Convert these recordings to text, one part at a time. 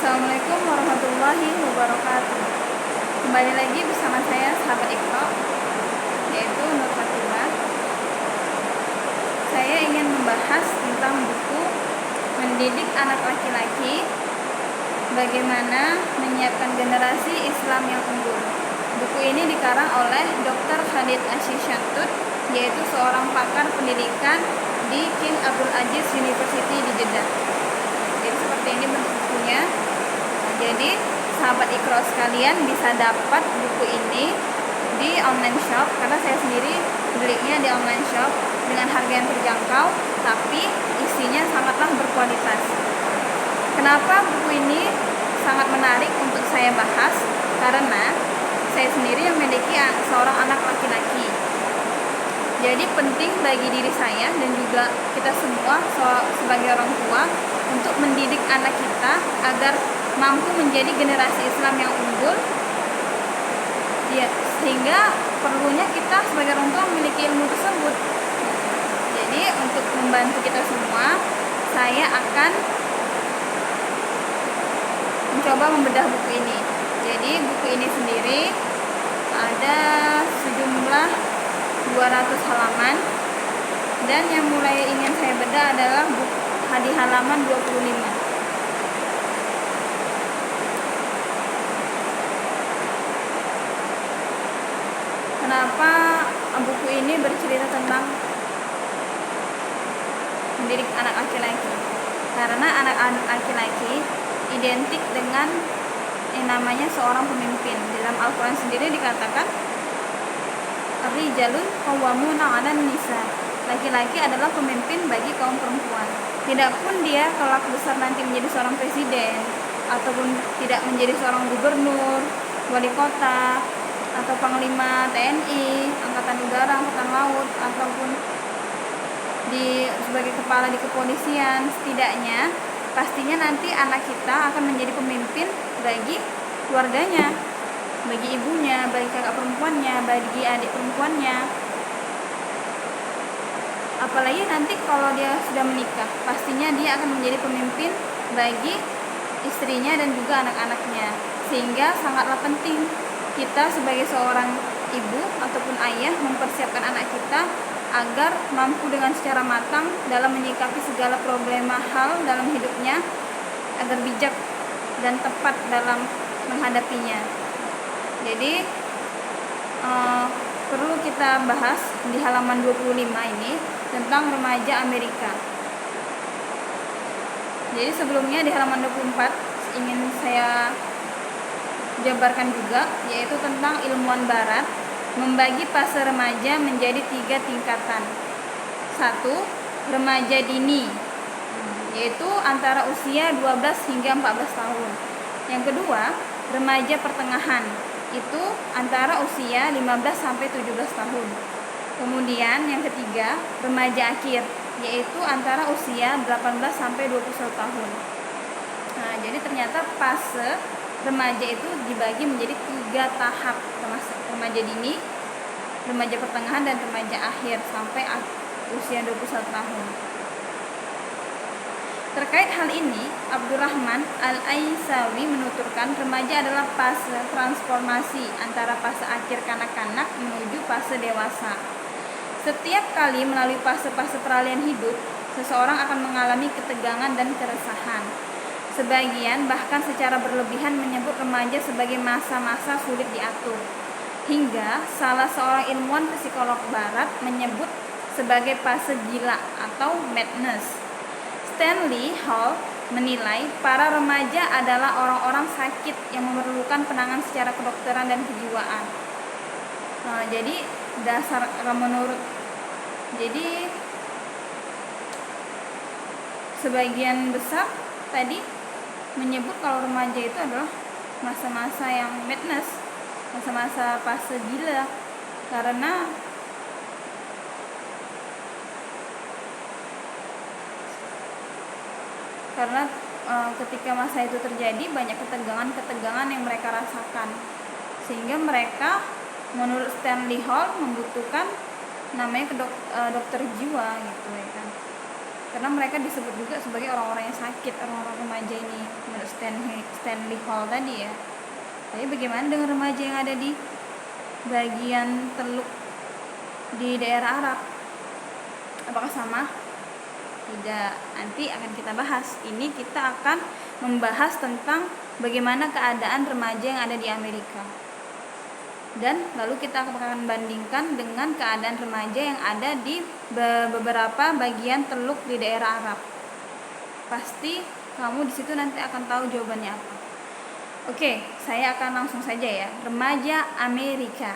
Assalamualaikum warahmatullahi wabarakatuh. Kembali lagi bersama saya sahabat Iqra, yaitu Nur Fatimah. Saya ingin membahas tentang buku Mendidik Anak Laki-laki, Bagaimana Menyiapkan Generasi Islam yang Unggul. Buku ini dikarang oleh Dr. Khalid Asyishantut, yaitu seorang pakar pendidikan di King Abdul Aziz University di Jeddah. Jadi seperti ini bentuk bukunya. Jadi sahabat Iqra sekalian bisa dapat buku ini di online shop, karena saya sendiri belinya di online shop dengan harga yang terjangkau, tapi isinya sangatlah berkualitas. Kenapa buku ini sangat menarik untuk saya bahas? Karena saya sendiri memiliki seorang anak laki-laki. Jadi penting bagi diri saya dan juga kita semua sebagai orang tua untuk mendidik anak kita agar mampu menjadi generasi Islam yang unggul. Ya, sehingga perlunya kita sebagai orang tua memiliki ilmu tersebut. Jadi untuk membantu kita semua, saya akan mencoba membedah buku ini. Jadi buku ini sendiri ada sejumlah 200 halaman, dan yang mulai ingin saya bedah adalah di halaman 25. Kenapa buku ini bercerita tentang mendidik anak laki-laki? Karena anak-anak laki-laki identik dengan yang namanya seorang pemimpin. Dalam Al-Quran sendiri dikatakan Ar-rijalun qawwamuna 'alan nisa. Laki-laki adalah pemimpin bagi kaum perempuan. Tidak pun dia kelak besar nanti menjadi seorang presiden, ataupun tidak menjadi seorang gubernur, wali kota, atau panglima TNI, angkatan udara, angkatan laut, ataupun sebagai kepala di kepolisian. Setidaknya pastinya nanti anak kita akan menjadi pemimpin bagi keluarganya, bagi ibunya, bagi kakak perempuannya, bagi adik perempuannya. Apalagi nanti kalau dia sudah menikah, pastinya dia akan menjadi pemimpin bagi istrinya dan juga anak-anaknya. Sehingga sangatlah penting kita sebagai seorang ibu ataupun ayah mempersiapkan anak kita agar mampu dengan secara matang dalam menyikapi segala problema hal dalam hidupnya, agar bijak dan tepat dalam menghadapinya. Jadi perlu kita bahas di halaman 25 ini tentang remaja Amerika. Jadi sebelumnya di halaman 24 ingin saya jabarkan juga, yaitu tentang ilmuwan barat membagi fase remaja menjadi 3 tingkatan. 1. Remaja dini, yaitu antara usia 12 hingga 14 tahun. Yang kedua, remaja pertengahan, itu antara usia 15 sampai 17 tahun. Kemudian yang ketiga, remaja akhir, yaitu antara usia 18 sampai 21 tahun. Nah, jadi ternyata fase remaja itu dibagi menjadi 3 tahap, termasuk remaja dini, remaja pertengahan, dan remaja akhir sampai usia 21 tahun. Terkait hal ini, Abdurrahman Al-Aisawi menuturkan remaja adalah fase transformasi antara fase akhir kanak-kanak menuju fase dewasa. Setiap kali melalui fase-fase peralihan hidup, seseorang akan mengalami ketegangan dan keresahan. Sebagian bahkan secara berlebihan menyebut remaja sebagai masa-masa sulit diatur. Hingga salah seorang ilmuwan psikolog barat menyebut sebagai fase gila atau madness. Stanley Hall menilai para remaja adalah orang-orang sakit yang memerlukan penanganan secara kedokteran dan kejiwaan. Jadi sebagian besar tadi menyebut kalau remaja itu adalah masa-masa yang madness, masa-masa fase gila, karena ketika masa itu terjadi banyak ketegangan yang mereka rasakan, sehingga mereka menurut Stanley Hall membutuhkan namanya dokter jiwa gitu ya kan. Karena mereka disebut juga sebagai orang-orang yang sakit, orang-orang remaja ini menurut Stanley Hall tadi ya. Tapi bagaimana dengan remaja yang ada di bagian teluk di daerah Arab? Apakah sama? Tidak. Nanti akan kita bahas. Ini kita akan membahas tentang bagaimana keadaan remaja yang ada di Amerika. Dan lalu kita akan bandingkan dengan keadaan remaja yang ada di beberapa bagian teluk di daerah Arab. Pasti kamu di situ nanti akan tahu jawabannya apa. Oke, saya akan langsung saja ya. Remaja Amerika.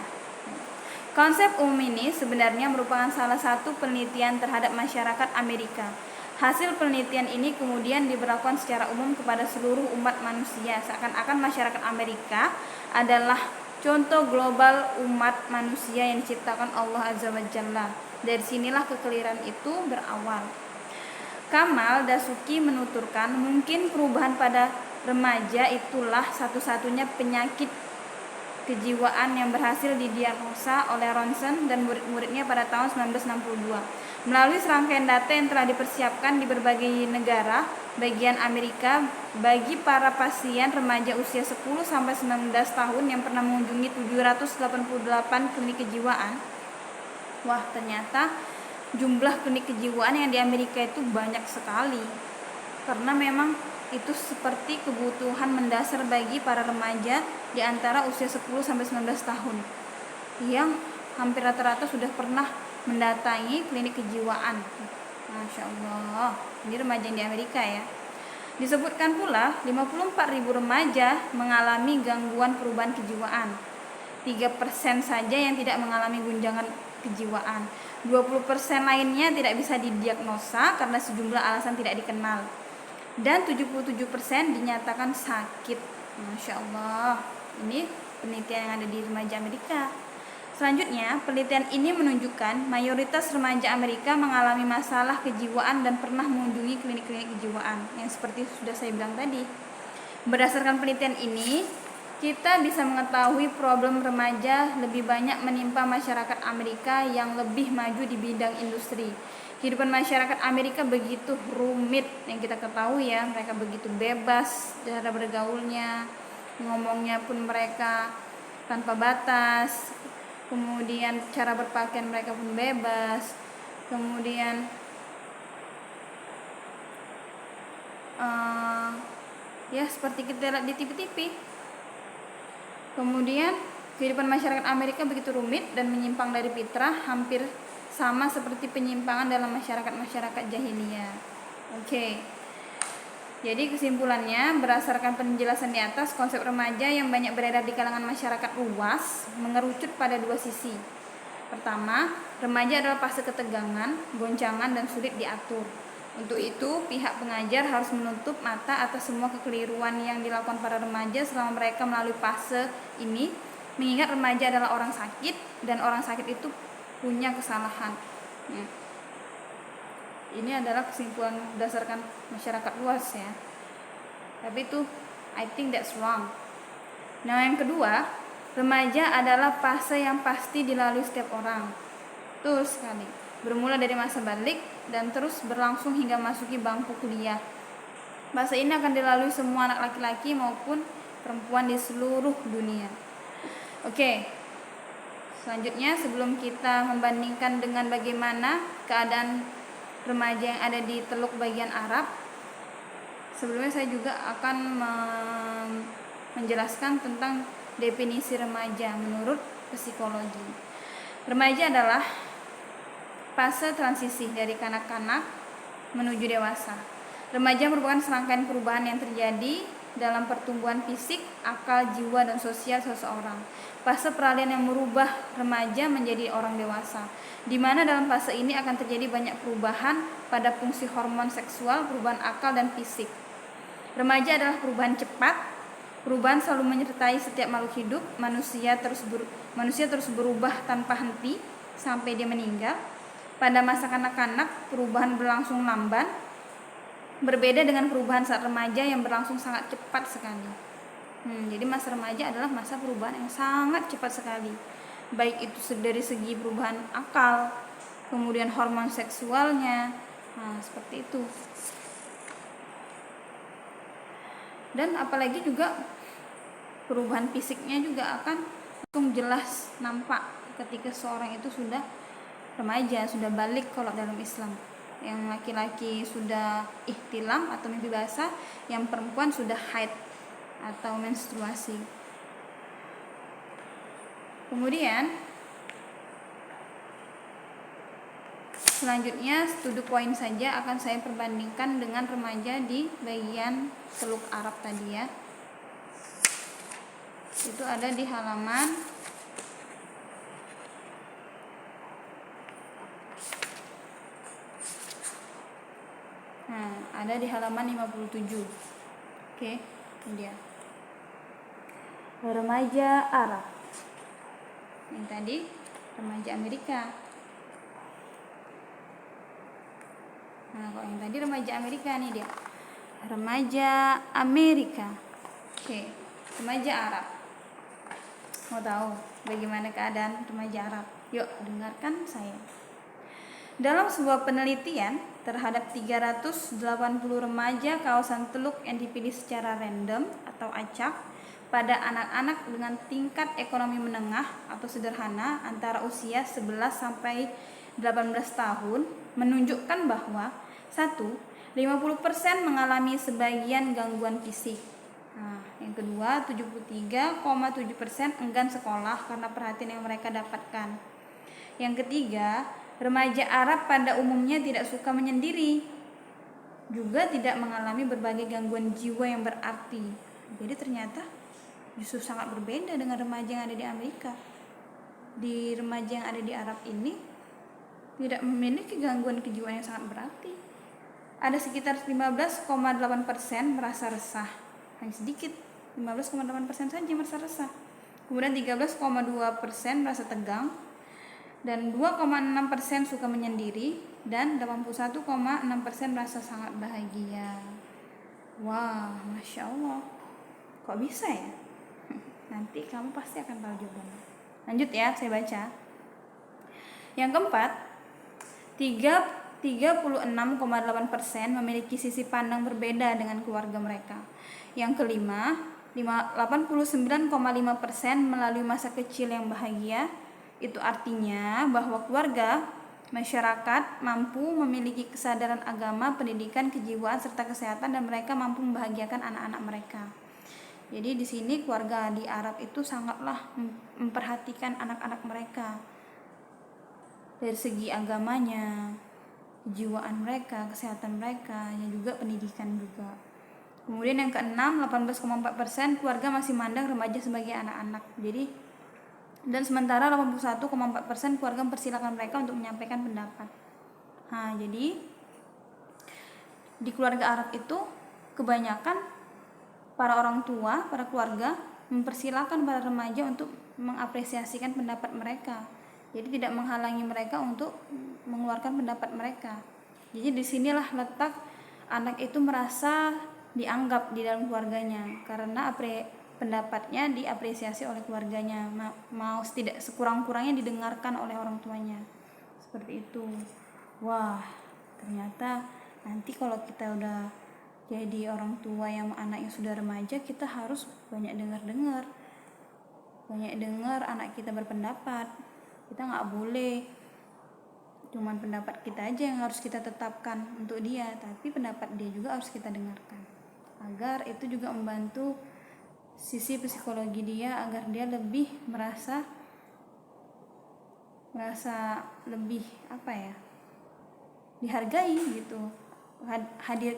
Konsep umum ini sebenarnya merupakan salah satu penelitian terhadap masyarakat Amerika. Hasil penelitian ini kemudian diberlakukan secara umum kepada seluruh umat manusia, seakan-akan masyarakat Amerika adalah contoh global umat manusia yang diciptakan Allah Azza wa Jalla. Dari sinilah kekeliruan itu berawal. Kamal Dasuki menuturkan, mungkin perubahan pada remaja itulah satu-satunya penyakit kejiwaan yang berhasil didiagnosa oleh Ronson dan murid-muridnya pada tahun 1962. Melalui serangkaian data yang telah dipersiapkan di berbagai negara bagian Amerika bagi para pasien remaja usia 10-19 tahun yang pernah mengunjungi 788 klinik kejiwaan. Wah, ternyata jumlah klinik kejiwaan yang di Amerika itu banyak sekali. Karena memang itu seperti kebutuhan mendasar bagi para remaja di antara usia 10-19 tahun yang hampir rata-rata sudah pernah mendatangi klinik kejiwaan. Masya Allah, ini remaja di Amerika ya. Disebutkan pula 54.000 remaja mengalami gangguan perubahan kejiwaan. 3% saja yang tidak mengalami guncangan kejiwaan. 20% lainnya tidak bisa didiagnosa karena sejumlah alasan tidak dikenal. Dan 77% dinyatakan sakit. Masya Allah, ini penelitian yang ada di remaja Amerika. Selanjutnya, penelitian ini menunjukkan mayoritas remaja Amerika mengalami masalah kejiwaan dan pernah mengunjungi klinik-klinik kejiwaan, yang seperti sudah saya bilang tadi. Berdasarkan penelitian ini, kita bisa mengetahui problem remaja lebih banyak menimpa masyarakat Amerika yang lebih maju di bidang industri. Kehidupan masyarakat Amerika begitu rumit, yang kita ketahui ya, mereka begitu bebas cara bergaulnya, ngomongnya pun mereka tanpa batas. Kemudian cara berpakaian mereka pun bebas. Kemudian ya seperti kita lihat di TV-TV. Kemudian kehidupan masyarakat Amerika begitu rumit dan menyimpang dari fitrah, hampir sama seperti penyimpangan dalam masyarakat jahiliyah. Oke. Jadi kesimpulannya, berdasarkan penjelasan di atas, konsep remaja yang banyak beredar di kalangan masyarakat luas mengerucut pada dua sisi. Pertama, remaja adalah fase ketegangan, goncangan, dan sulit diatur. Untuk itu, pihak pengajar harus menutup mata atas semua kekeliruan yang dilakukan para remaja selama mereka melalui fase ini, mengingat remaja adalah orang sakit, dan orang sakit itu punya kesalahan. Ini adalah kesimpulan berdasarkan masyarakat luas ya. Tapi itu I think that's wrong. Nah, yang kedua, remaja adalah fase yang pasti dilalui setiap orang. Betul sekali. Bermula dari masa balik dan terus berlangsung hingga masuki bangku kuliah. Fase ini akan dilalui semua anak laki-laki maupun perempuan di seluruh dunia. Oke. Selanjutnya, sebelum kita membandingkan dengan bagaimana keadaan remaja yang ada di teluk bagian Arab, sebelumnya saya juga akan menjelaskan tentang definisi remaja menurut psikologi. Remaja adalah fase transisi dari kanak-kanak menuju dewasa. Remaja merupakan serangkaian perubahan yang terjadi dalam pertumbuhan fisik, akal, jiwa, dan sosial seseorang. Fase peralihan yang merubah remaja menjadi orang dewasa, di mana dalam fase ini akan terjadi banyak perubahan pada fungsi hormon seksual, perubahan akal, dan fisik. Remaja adalah perubahan cepat. Perubahan selalu menyertai setiap makhluk hidup. Manusia terus berubah tanpa henti sampai dia meninggal. Pada masa kanak-kanak, perubahan berlangsung lamban, berbeda dengan perubahan saat remaja yang berlangsung sangat cepat sekali. Jadi masa remaja adalah masa perubahan yang sangat cepat sekali, baik itu dari segi perubahan akal, kemudian hormon seksualnya, seperti itu. Dan apalagi juga perubahan fisiknya juga akan langsung jelas nampak ketika seorang itu sudah remaja, sudah balik kalau dalam Islam. Yang laki-laki sudah ihtilam atau mimpi basah, yang perempuan sudah haid atau menstruasi. Kemudian selanjutnya to poin saja akan saya perbandingkan dengan remaja di bagian Teluk Arab tadi ya. Itu ada di halaman ada di halaman 57. Oke, ini dia. Remaja Arab. Yang tadi remaja Amerika. Nah, kalau yang tadi remaja Amerika nih dia. Remaja Amerika. Oke, remaja Arab. Mau tahu bagaimana keadaan remaja Arab? Yuk, dengarkan saya. Dalam sebuah penelitian terhadap 380 remaja kawasan Teluk yang dipilih secara random atau acak pada anak-anak dengan tingkat ekonomi menengah atau sederhana antara usia 11 sampai 18 tahun menunjukkan bahwa 50% mengalami sebagian gangguan fisik. Nah, yang kedua, 73,7% enggan sekolah karena perhatian yang mereka dapatkan. Yang ketiga, remaja Arab pada umumnya tidak suka menyendiri, juga tidak mengalami berbagai gangguan jiwa yang berarti. Jadi ternyata justru sangat berbeda dengan remaja yang ada di Amerika. Di remaja yang ada di Arab ini tidak memiliki gangguan kejiwaan yang sangat berarti. Ada sekitar 15,8% merasa resah, hanya sedikit, 15,8% saja merasa resah. Kemudian 13,2% merasa tegang, dan 2,6% suka menyendiri, dan 81,6% merasa sangat bahagia. Wah, Masya Allah, kok bisa ya? Nanti kamu pasti akan tahu jawabannya. Lanjut ya, saya baca. Yang keempat, 36,8% memiliki sisi pandang berbeda dengan keluarga mereka. Yang kelima, 89,5% melalui masa kecil yang bahagia. Itu artinya bahwa keluarga, masyarakat mampu memiliki kesadaran agama, pendidikan, kejiwaan, serta kesehatan, dan mereka mampu membahagiakan anak-anak mereka. Jadi di sini keluarga di Arab itu sangatlah memperhatikan anak-anak mereka dari segi agamanya, kejiwaan mereka, kesehatan mereka, dan juga pendidikan juga. Kemudian yang keenam, 18,4% keluarga masih mandang remaja sebagai anak-anak. Jadi dan sementara 81,4% keluarga mempersilahkan mereka untuk menyampaikan pendapat. Nah, jadi di keluarga Arab itu kebanyakan para orang tua, para keluarga mempersilahkan para remaja untuk mengapresiasikan pendapat mereka. Jadi tidak menghalangi mereka untuk mengeluarkan pendapat mereka. Jadi disinilah letak anak itu merasa dianggap di dalam keluarganya, karena pendapatnya diapresiasi oleh keluarganya, mau tidak sekurang-kurangnya didengarkan oleh orang tuanya. Seperti itu. Wah, ternyata nanti kalau kita udah jadi orang tua yang anaknya sudah remaja, kita harus banyak dengar anak kita berpendapat. Kita nggak boleh cuman pendapat kita aja yang harus kita tetapkan untuk dia, tapi pendapat dia juga harus kita dengarkan, agar itu juga membantu sisi psikologi dia, agar dia lebih merasa lebih dihargai gitu.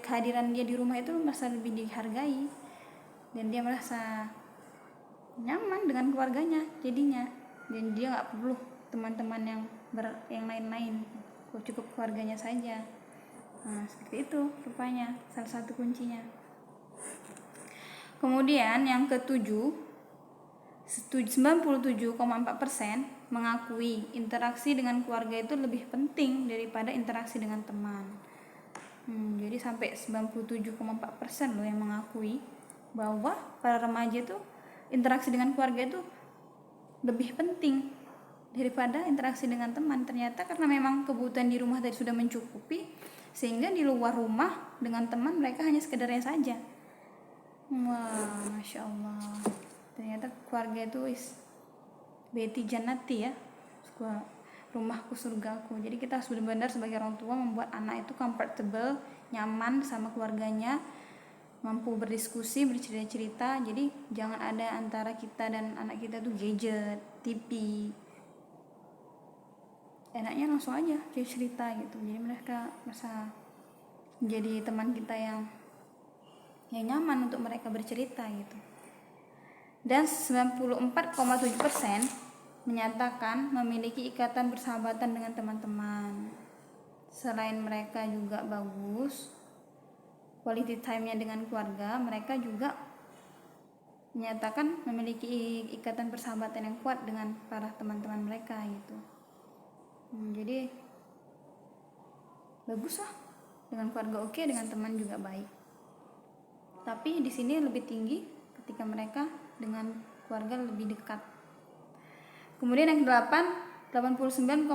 Kehadiran dia di rumah itu merasa lebih dihargai, dan dia merasa nyaman dengan keluarganya jadinya, dan dia nggak perlu teman-teman yang lain-lain, cukup keluarganya saja. Nah, seperti itu rupanya salah satu kuncinya. Kemudian yang ketujuh, 97,4% mengakui interaksi dengan keluarga itu lebih penting daripada interaksi dengan teman. Jadi sampai 97,4% loh yang mengakui bahwa para remaja itu interaksi dengan keluarga itu lebih penting daripada interaksi dengan teman. Ternyata karena memang kebutuhan di rumah tadi sudah mencukupi, sehingga di luar rumah dengan teman mereka hanya sekedarnya saja. Wah, masya Allah. Ternyata keluarga itu Beti Jannati ya, rumahku surgaku. Jadi kita harus benar-benar sebagai orang tua membuat anak itu comfortable, nyaman sama keluarganya, mampu berdiskusi, bercerita-cerita. Jadi jangan ada antara kita dan anak kita tuh gadget, TV. Enaknya langsung aja cerita gitu. Jadi mereka merasa jadi teman kita yang nyaman untuk mereka bercerita gitu. Dan 94,7% menyatakan memiliki ikatan persahabatan dengan teman-teman. Selain mereka juga bagus quality time-nya dengan keluarga, mereka juga menyatakan memiliki ikatan persahabatan yang kuat dengan para teman-teman mereka gitu. Jadi bagus lah, dengan keluarga oke, dengan teman juga baik. Tapi di sini lebih tinggi ketika mereka dengan keluarga lebih dekat. Kemudian yang ke-8, 89,5%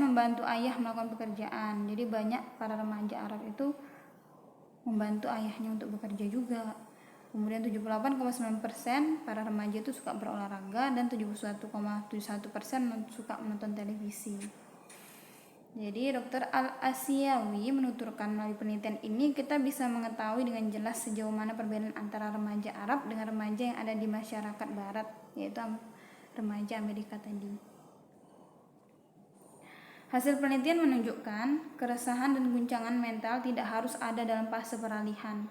membantu ayah melakukan pekerjaan. Jadi banyak para remaja Arab itu membantu ayahnya untuk bekerja juga. Kemudian 78,9% para remaja itu suka berolahraga dan 71,71% suka menonton televisi. Jadi Dr. Al-Asyawi menuturkan melalui penelitian ini kita bisa mengetahui dengan jelas sejauh mana perbedaan antara remaja Arab dengan remaja yang ada di masyarakat barat, yaitu remaja Amerika tadi. Hasil penelitian menunjukkan keresahan dan guncangan mental tidak harus ada dalam fase peralihan.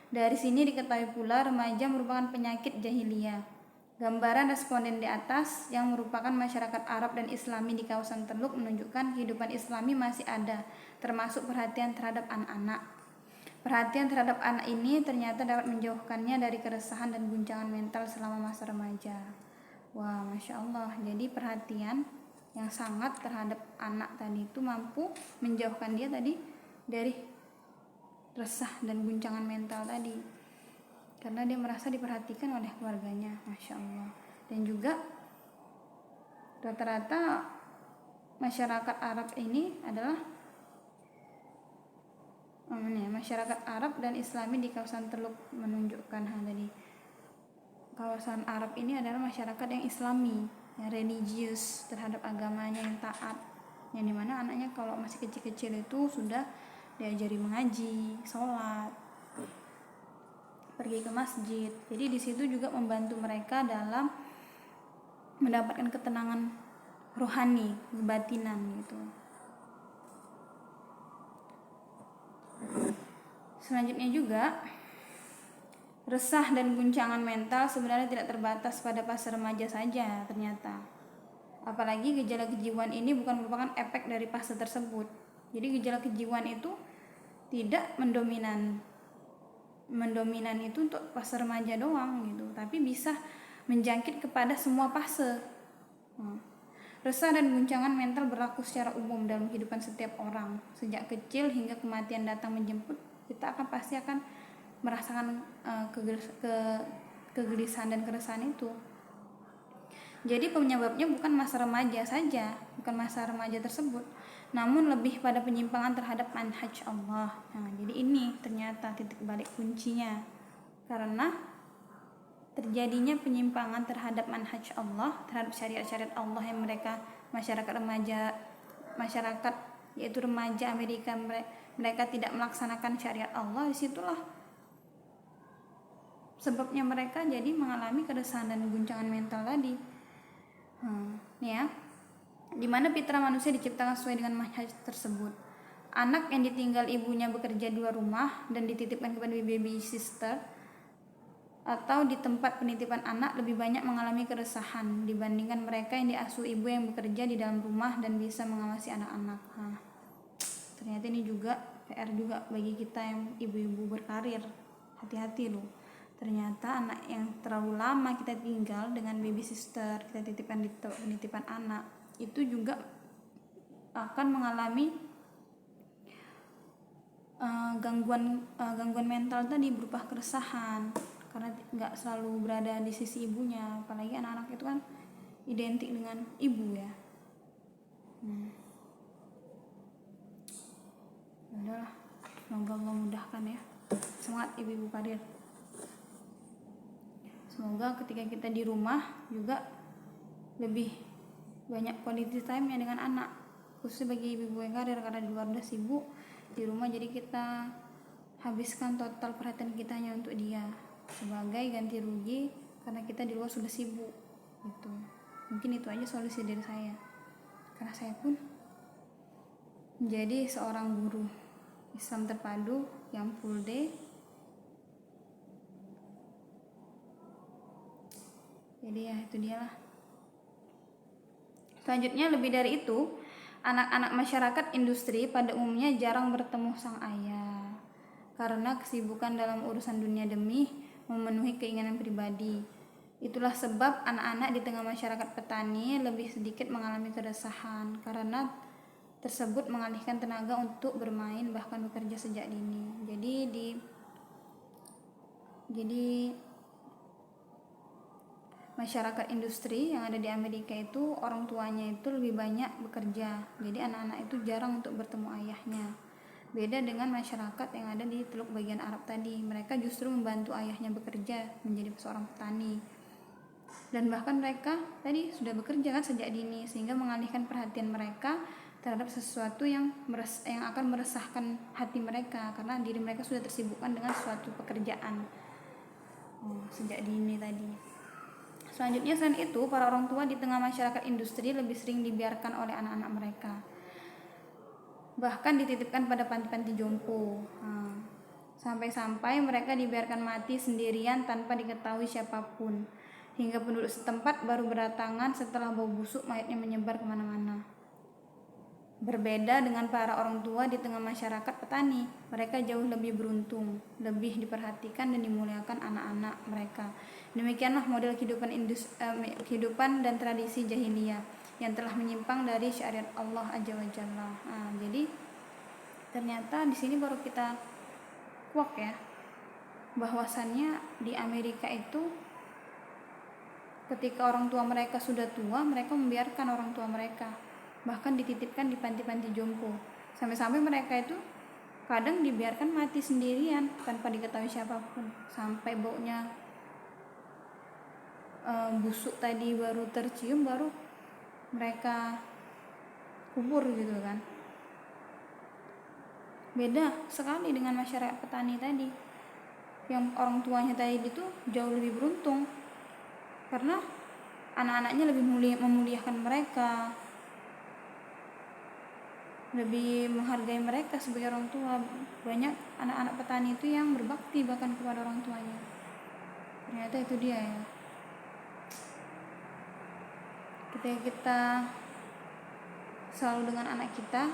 Dari sini diketahui pula remaja merupakan penyakit jahiliyah. Gambaran responden di atas yang merupakan masyarakat Arab dan Islami di kawasan Teluk menunjukkan kehidupan Islami masih ada, termasuk perhatian terhadap anak-anak. Perhatian terhadap anak ini ternyata dapat menjauhkannya dari keresahan dan guncangan mental selama masa remaja. Wah, Masya Allah. Jadi perhatian yang sangat terhadap anak tadi itu mampu menjauhkan dia tadi dari resah dan guncangan mental tadi, karena dia merasa diperhatikan oleh keluarganya. Masya Allah. Dan juga rata-rata masyarakat Arab ini adalah masyarakat Arab dan Islami di kawasan Teluk menunjukkan hal tadi. Kawasan Arab ini adalah masyarakat yang Islami, yang religius terhadap agamanya, yang taat, yang dimana anaknya kalau masih kecil-kecil itu sudah diajari mengaji, sholat, pergi ke masjid. Jadi di situ juga membantu mereka dalam mendapatkan ketenangan rohani, kebatinan gitu. Selanjutnya juga, resah dan guncangan mental sebenarnya tidak terbatas pada fase remaja saja ternyata. Apalagi gejala kejiwaan ini bukan merupakan efek dari fase tersebut. Jadi gejala kejiwaan itu tidak mendominan itu untuk fase remaja doang gitu, tapi bisa menjangkit kepada semua fase. Resah dan guncangan mental berlaku secara umum dalam kehidupan setiap orang. Sejak kecil hingga kematian datang menjemput, kita pasti akan merasakan kegelisahan dan keresahan itu. Jadi penyebabnya bukan masa remaja saja, bukan masa remaja tersebut, namun lebih pada penyimpangan terhadap manhaj Allah. Jadi ini ternyata titik balik kuncinya, karena terjadinya penyimpangan terhadap manhaj Allah, terhadap syariat-syariat Allah yang masyarakat yaitu remaja Amerika, mereka tidak melaksanakan syariat Allah. Disitulah sebabnya mereka jadi mengalami keresahan dan guncangan mental tadi. Ya, dimana fitrah manusia diciptakan sesuai dengan manhaj tersebut. Anak yang ditinggal ibunya bekerja di luar rumah dan dititipkan kepada baby sister atau di tempat penitipan anak lebih banyak mengalami keresahan dibandingkan mereka yang diasuh ibu yang bekerja di dalam rumah dan bisa mengawasi anak-anak. Ternyata ini juga PR juga bagi kita yang ibu-ibu berkarir. Hati-hati loh. Ternyata anak yang terlalu lama kita tinggal dengan baby sister, kita titipkan di penitipan anak, itu juga akan mengalami gangguan mental tadi berupa keresahan, karena nggak selalu berada di sisi ibunya. Apalagi anak-anak itu kan identik dengan ibu ya. Udahlah, semoga Allah mudahkan ya. Semangat ibu-ibu karir. Semoga ketika kita di rumah juga lebih banyak quality time ya dengan anak, khususnya bagi ibu yang karir, karena di luar udah sibuk, di rumah jadi kita habiskan total perhatian kita hanya untuk dia, sebagai ganti rugi karena kita di luar sudah sibuk gitu. Mungkin itu aja solusi dari saya, karena saya pun menjadi seorang guru Islam terpadu yang full day. Jadi ya itu dialah. Selanjutnya, lebih dari itu, anak-anak masyarakat industri pada umumnya jarang bertemu sang ayah karena kesibukan dalam urusan dunia demi memenuhi keinginan pribadi. Itulah sebab anak-anak di tengah masyarakat petani lebih sedikit mengalami keresahan karena tersebut mengalihkan tenaga untuk bermain bahkan bekerja sejak dini. Jadi masyarakat industri yang ada di Amerika itu orang tuanya itu lebih banyak bekerja, jadi anak-anak itu jarang untuk bertemu ayahnya. Beda dengan masyarakat yang ada di Teluk bagian Arab tadi, mereka justru membantu ayahnya bekerja menjadi seorang petani, dan bahkan mereka tadi sudah bekerja kan sejak dini, sehingga mengalihkan perhatian mereka terhadap sesuatu yang akan meresahkan hati mereka karena diri mereka sudah tersibukkan dengan suatu pekerjaan sejak dini tadi. Selanjutnya, selain itu, para orang tua di tengah masyarakat industri lebih sering dibiarkan oleh anak-anak mereka, bahkan dititipkan pada panti-panti jompo. Sampai-sampai mereka dibiarkan mati sendirian tanpa diketahui siapapun, hingga penduduk setempat baru berdatangan setelah bau busuk mayatnya menyebar kemana-mana. Berbeda dengan para orang tua di tengah masyarakat petani, mereka jauh lebih beruntung, lebih diperhatikan dan dimuliakan anak-anak mereka. Demikianlah model kehidupan dan tradisi jahiliyah yang telah menyimpang dari syariat Allah Azza wa Jalla. Jadi ternyata di sini baru kita kuak ya, bahwasannya di Amerika itu ketika orang tua mereka sudah tua, mereka membiarkan orang tua mereka, bahkan dititipkan di panti-panti jompo, sampai-sampai mereka itu kadang dibiarkan mati sendirian tanpa diketahui siapapun, sampai baunya busuk tadi baru tercium, baru mereka kubur gitu kan. Beda sekali dengan masyarakat petani tadi, yang orang tuanya tadi itu jauh lebih beruntung karena anak-anaknya lebih memuliakan mereka, lebih menghargai mereka sebagai orang tua. Banyak anak-anak petani itu yang berbakti bahkan kepada orang tuanya. Ternyata itu dia ya, ketika kita selalu dengan anak kita,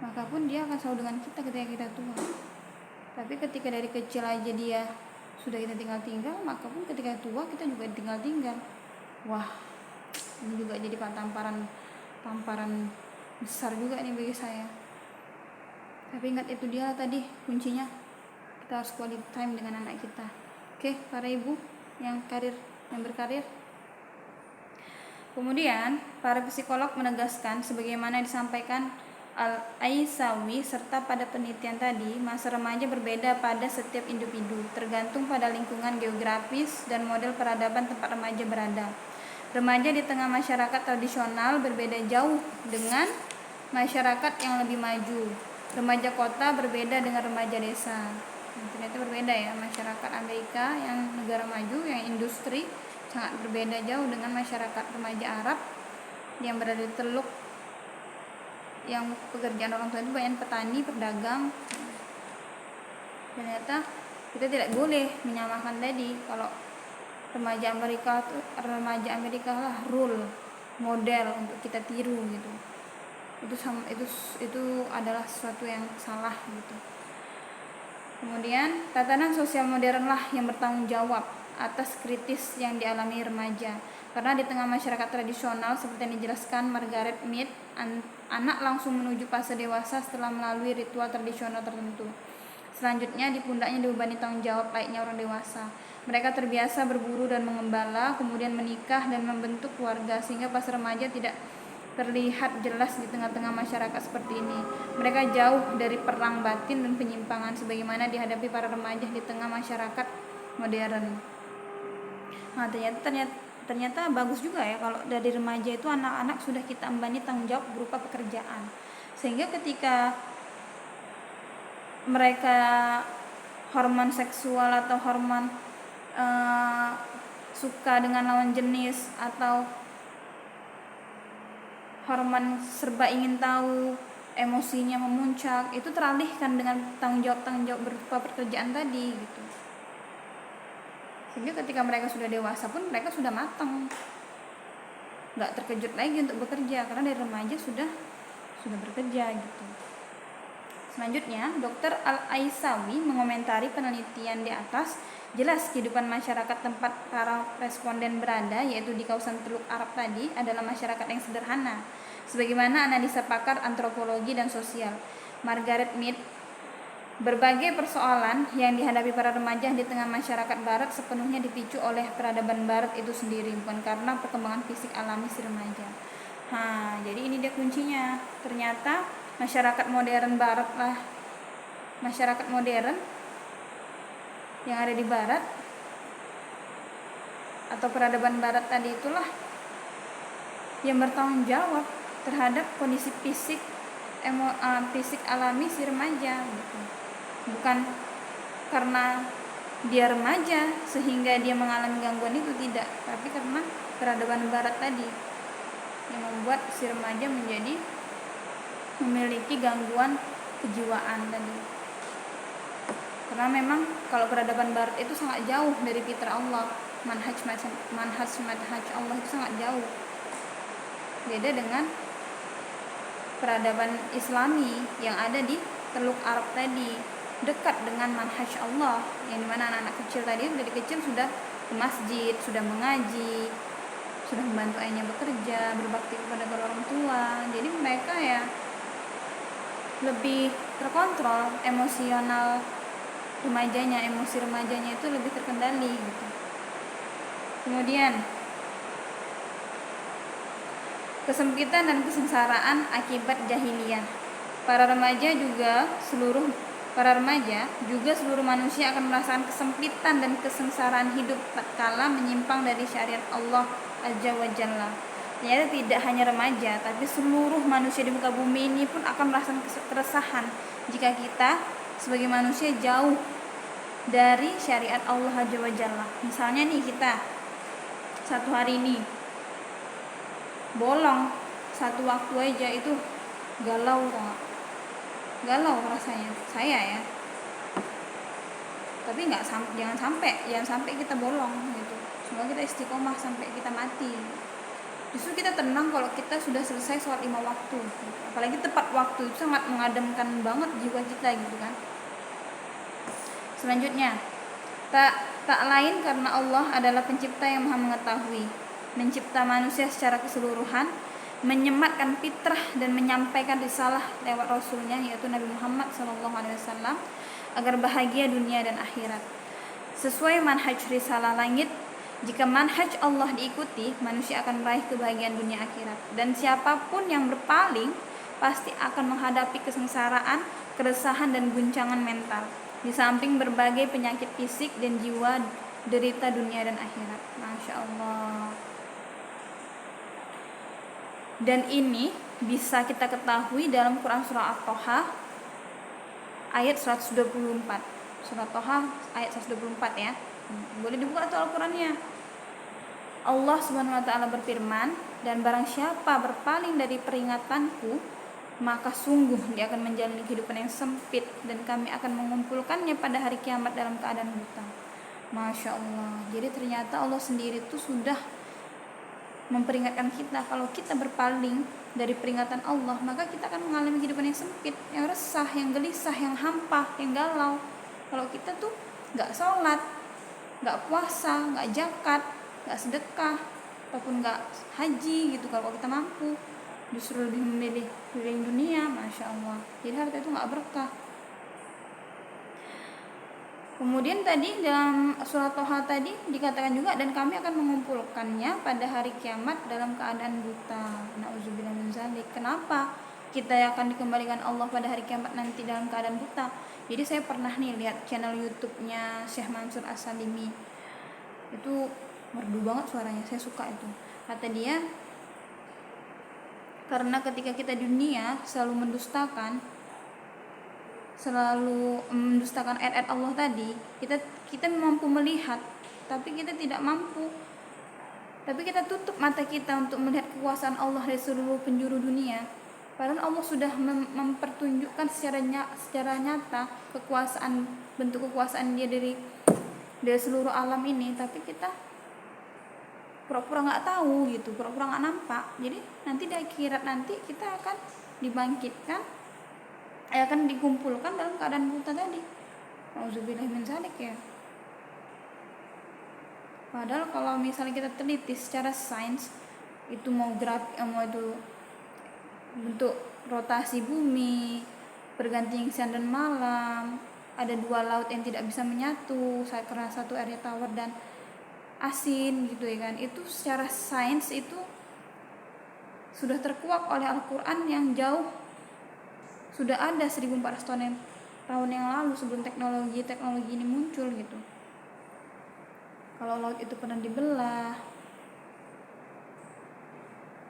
maka pun dia akan selalu dengan kita ketika kita tua. Tapi ketika dari kecil aja dia sudah kita tinggal, maka pun ketika tua kita juga tinggal. Wah, ini juga jadi tamparan besar juga nih bagi saya. Tapi ingat, itu dia tadi kuncinya, kita harus quality time dengan anak kita. Oke, para ibu yang berkarir. Kemudian, para psikolog menegaskan sebagaimana disampaikan Al-Aisawi serta pada penelitian tadi, masa remaja berbeda pada setiap individu, tergantung pada lingkungan geografis dan model peradaban tempat remaja berada. Remaja di tengah masyarakat tradisional berbeda jauh dengan masyarakat yang lebih maju. Remaja kota berbeda dengan remaja desa. Ternyata berbeda ya, masyarakat Amerika yang negara maju, yang industri, sangat berbeda jauh dengan masyarakat remaja Arab yang berada di Teluk, yang pekerjaan orang tua itu banyak petani, pedagang. Ternyata kita tidak boleh menyamakan tadi, kalau remaja Amerika lah rule model untuk kita tiru gitu. Itu adalah sesuatu yang salah gitu. Kemudian tatanan sosial modern lah yang bertanggung jawab atas kritis yang dialami remaja, karena di tengah masyarakat tradisional seperti yang dijelaskan Margaret Mead, anak langsung menuju fase dewasa setelah melalui ritual tradisional tertentu. Selanjutnya di pundaknya dibebani tanggung jawab layaknya orang dewasa. Mereka terbiasa berburu dan mengembala, kemudian menikah dan membentuk keluarga, sehingga pas remaja tidak terlihat jelas di tengah-tengah masyarakat seperti ini. Mereka jauh dari perang batin dan penyimpangan sebagaimana dihadapi para remaja di tengah masyarakat modern. Nah, ternyata bagus juga ya kalau dari remaja itu anak-anak sudah kita embani tanggung jawab berupa pekerjaan, sehingga ketika mereka hormon seksual atau hormon suka dengan lawan jenis atau hormon serba ingin tahu, emosinya memuncak, itu teralihkan dengan tanggung jawab berupa pekerjaan tadi gitu. Sehingga ketika mereka sudah dewasa pun mereka sudah matang, nggak terkejut lagi untuk bekerja karena dari remaja sudah bekerja gitu. Selanjutnya, Dr. Al-Aisawi mengomentari penelitian di atas. Jelas kehidupan masyarakat tempat para responden berada, yaitu di kawasan Teluk Arab tadi, adalah masyarakat yang sederhana. Sebagaimana analisa pakar antropologi dan sosial Margaret Mead, berbagai persoalan yang dihadapi para remaja di tengah masyarakat barat sepenuhnya dipicu oleh peradaban barat itu sendiri, bukan karena perkembangan fisik alami si remaja. Jadi ini dia kuncinya. Ternyata masyarakat modern barat lah, masyarakat modern yang ada di barat atau peradaban barat tadi itulah yang bertanggung jawab terhadap kondisi fisik alami si remaja gitu. Bukan karena dia remaja sehingga dia mengalami gangguan itu, tidak, tapi karena peradaban barat tadi yang membuat si remaja menjadi memiliki gangguan kejiwaan tadi. Karena memang kalau peradaban barat itu sangat jauh dari fitrah Allah, manhaj Allah itu sangat jauh. Beda dengan peradaban Islami yang ada di Teluk Arab tadi, dekat dengan manhaj Allah, yang dimana anak-anak kecil tadi dari kecil sudah ke masjid, sudah mengaji, sudah membantu ayahnya bekerja, berbakti kepada orang tua. Jadi mereka ya lebih terkontrol emosional remajanya, emosi remajanya itu lebih terkendali gitu. Kemudian kesempitan dan kesengsaraan akibat jahiliyah. Para remaja juga seluruh manusia akan merasakan kesempitan dan kesengsaraan hidup tatkala menyimpang dari syariat Allah Azza wa Jalla. Ternyata tidak hanya remaja, tapi seluruh manusia di muka bumi ini pun akan merasakan keresahan jika kita sebagai manusia jauh dari syariat Allah Azza wa Jalla. Misalnya nih, kita satu hari ini bolong satu waktu aja itu galau rasanya, saya ya. Tapi jangan sampai kita bolong gitu. Semoga kita istiqomah sampai kita mati. Justru kita tenang kalau kita sudah selesai sholat 5 waktu. Apalagi tepat waktu itu sangat mengademkan banget jiwa kita gitu kan. Selanjutnya, tak lain karena Allah adalah pencipta yang maha mengetahui, mencipta manusia secara keseluruhan, menyematkan fitrah dan menyampaikan risalah lewat Rasulnya yaitu Nabi Muhammad SAW agar bahagia dunia dan akhirat. Sesuai manhaj risalah langit, jika manhaj Allah diikuti, manusia akan meraih kebahagiaan dunia akhirat. Dan siapapun yang berpaling pasti akan menghadapi kesengsaraan, keresahan dan guncangan mental, di samping berbagai penyakit fisik dan jiwa, derita dunia dan akhirat. Masya Allah. Dan ini bisa kita ketahui dalam Quran surah At-Toha ayat 124. Surah Toha ayat 124 ya. Boleh dibuka tuh Al-Qurannya. Allah Subhanahu wa taala berfirman, dan barang siapa berpaling dari peringatanku, maka sungguh dia akan menjalani kehidupan yang sempit dan kami akan mengumpulkannya pada hari kiamat dalam keadaan buta. Masya Allah. Jadi ternyata Allah sendiri itu sudah memperingatkan kita kalau kita berpaling dari peringatan Allah, maka kita akan mengalami kehidupan yang sempit, yang resah, yang gelisah, yang hampa, yang galau. Kalau kita tuh gak sholat, gak puasa, gak zakat, gak sedekah, ataupun gak haji gitu, kalau kita mampu, justru lebih memilih dunia, Masya Allah. Jadi harta itu gak berkah. Kemudian tadi dalam surat Toha tadi dikatakan juga, dan kami akan mengumpulkannya pada hari kiamat dalam keadaan buta. Nauzubillah min dzalik. Kenapa kita akan dikembalikan Allah pada hari kiamat nanti dalam keadaan buta? Jadi saya pernah nih lihat channel YouTube-nya Syekh Mansur As-Salimi. Itu merdu banget suaranya, saya suka itu. Kata dia, karena ketika kita di dunia selalu mendustakan ayat-ayat Allah tadi, kita mampu melihat, tapi kita tidak mampu, tapi kita tutup mata kita untuk melihat kekuasaan Allah dari seluruh penjuru dunia. Padahal Allah sudah mempertunjukkan secara nyata bentuk kekuasaan Dia dari seluruh alam ini, tapi kita pura-pura nggak tahu gitu, pura-pura nggak nampak. Jadi nanti di akhirat nanti kita akan dibangkitkan, akan dikumpulkan dalam keadaan buta tadi. Auzubillah min zalik ya. Padahal kalau misalnya kita teliti secara sains, itu mau itu bentuk rotasi bumi, pergantian siang dan malam, ada 2 laut yang tidak bisa menyatu karena satu airnya tawar dan asin gitu ya kan. Itu secara sains itu sudah terkuak oleh Al-Quran yang jauh sudah ada 1400 tahun yang lalu sebelum teknologi ini muncul gitu. Kalau laut itu pernah dibelah,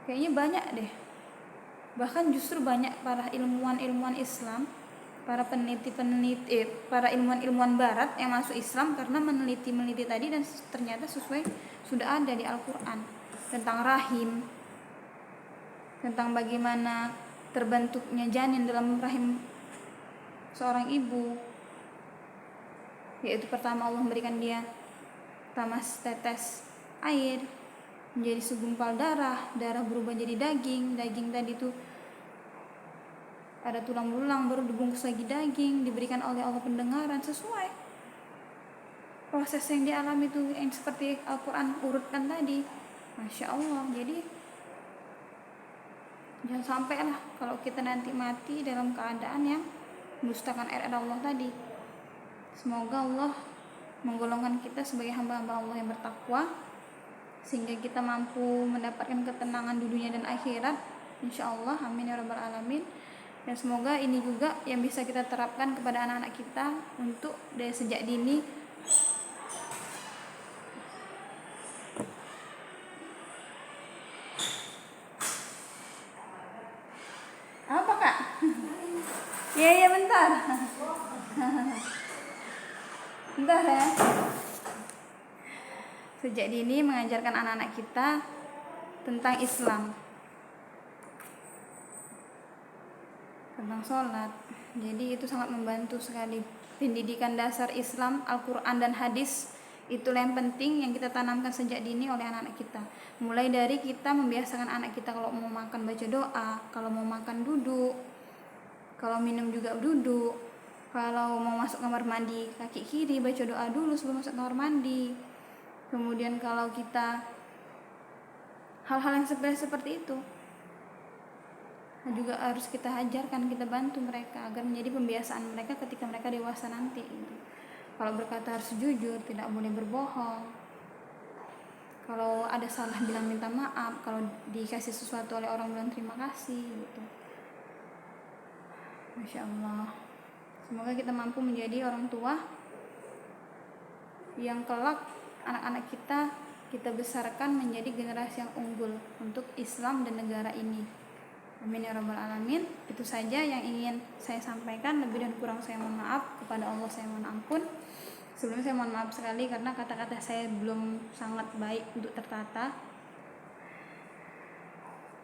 kayaknya banyak deh. Bahkan justru banyak para ilmuwan Islam, para ilmuwan Barat yang masuk Islam karena meneliti tadi, dan ternyata sudah ada di Al-Quran tentang rahim, tentang bagaimana terbentuknya janin dalam rahim seorang ibu, yaitu pertama Allah memberikan dia setetes air menjadi segumpal darah berubah jadi daging tadi itu ada tulang belulang, baru dibungkus lagi daging, diberikan oleh Allah pendengaran sesuai proses yang dialami itu, yang seperti Al-Quran urutkan tadi. Masya Allah. Jadi jangan sampai lah kalau kita nanti mati dalam keadaan yang mendustakan ayat Allah tadi. Semoga Allah menggolongkan kita sebagai hamba-hamba Allah yang bertakwa, sehingga kita mampu mendapatkan ketenangan di dunia dan akhirat, insyaallah. Amin ya rabbal alamin. Dan semoga ini juga yang bisa kita terapkan kepada anak-anak kita untuk dari sejak dini apa kak? Iya bentar. Bentar ya. Sejak dini mengajarkan anak-anak kita tentang Islam, tentang sholat. Jadi itu sangat membantu sekali. Pendidikan dasar Islam, Al-Quran dan hadis, itulah yang penting yang kita tanamkan sejak dini oleh anak-anak kita. Mulai dari kita membiasakan anak kita kalau mau makan baca doa, kalau mau makan duduk, kalau minum juga duduk, kalau mau masuk kamar mandi kaki kiri baca doa dulu sebelum masuk kamar mandi. Kemudian kalau kita hal-hal yang seperti itu juga harus kita ajarkan, kita bantu mereka agar menjadi pembiasaan mereka ketika mereka dewasa nanti gitu. Kalau berkata harus jujur, tidak boleh berbohong. Kalau ada salah bilang minta maaf, kalau dikasih sesuatu oleh orang bilang terima kasih gitu. Masya Allah. Semoga kita mampu menjadi orang tua yang kelak anak-anak kita besarkan menjadi generasi yang unggul untuk Islam dan negara ini. Amin ya rabbal alamin. Itu saja yang ingin saya sampaikan. Lebih dan kurang saya mohon maaf. Kepada Allah saya mohon ampun. Sebelumnya saya mohon maaf sekali karena kata-kata saya belum sangat baik untuk tertata.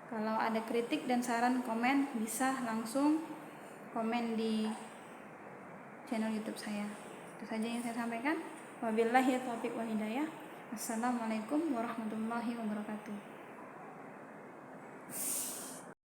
Kalau ada kritik dan saran komen, bisa langsung komen di channel YouTube saya. Itu saja yang saya sampaikan. Wabillahi taufiq wal hidayah. Assalamualaikum warahmatullahi wabarakatuh.